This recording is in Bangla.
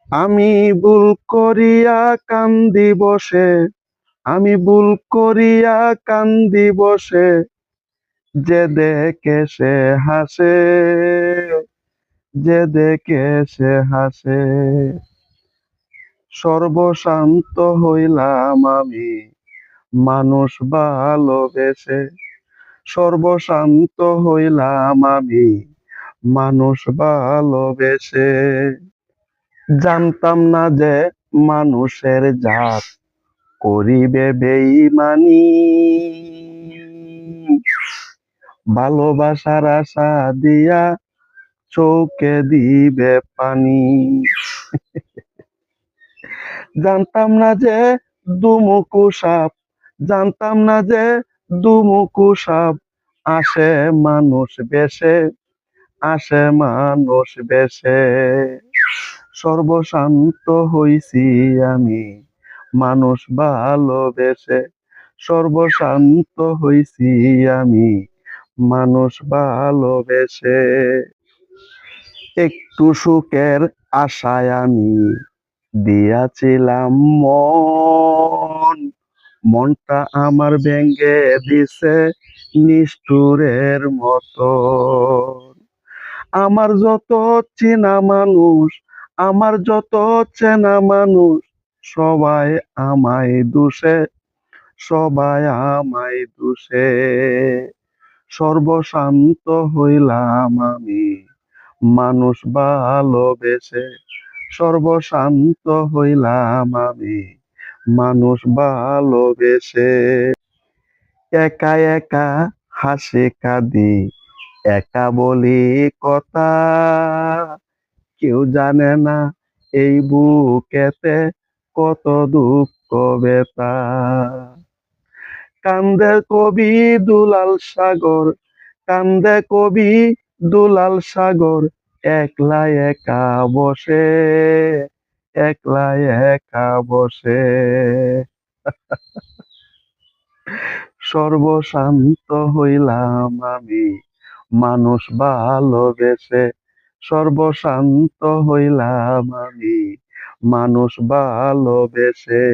আমি ভুল করিয়া কান্দি বসে, আমি ভুল করিয়া কান্দি বসে, যে দেখে সে হাসে, যে দেখে সে হাসে। সর্বশান্ত হইলাম আমি মানুষ ভালোবেসে, সর্বশান্ত হইলাম আমি মানুষ ভালোবেসে। জানতাম না যে মানুষের জাত করিবে বেঈমানি, ভালোবাসার আশা দিয়া চোখে দিবে পানি। জানতাম না যে দুমুখো সাপ, জানতাম না যে দুমুখো সাপ আসে মানুষ বেশে, আসে মানুষ বেশে। সর্বশান্ত হইছি আমি মানুষ ভালোবেসে, সর্বশান্ত হইছি আমি মানুষ ভালোবেসে। একটু সুখের আশায় আমি দিয়াছিলাম মন, মনটা আমার ভেঙে দিছে নিষ্ঠুরের মতো। আমার যত চেনা মানুষ, আমার যত চেনা মানুষ, সবাই আমায় দোষে, সবাই আমায় দোষে। সর্বশান্ত হইলাম আমি মানুষ ভালোবেসে, সর্বশান্ত হইলাম আমি মানুষ ভালোবেসে। একা একা হাসি কাঁদি, একা বলি কথা, কেউ জানে না এই বুকেতে কত দুঃখ ব্যথা। কান্দে কবি দুলাল সাগর, কান্দে কবি দুলাল সাগর, একলা একা বসে, একলা একা বসে। সর্বশান্ত হইলাম আমি মানুষ ভালোবেসে, সর্বশান্ত হইলাম আমি মানুষ ভালোবেসে।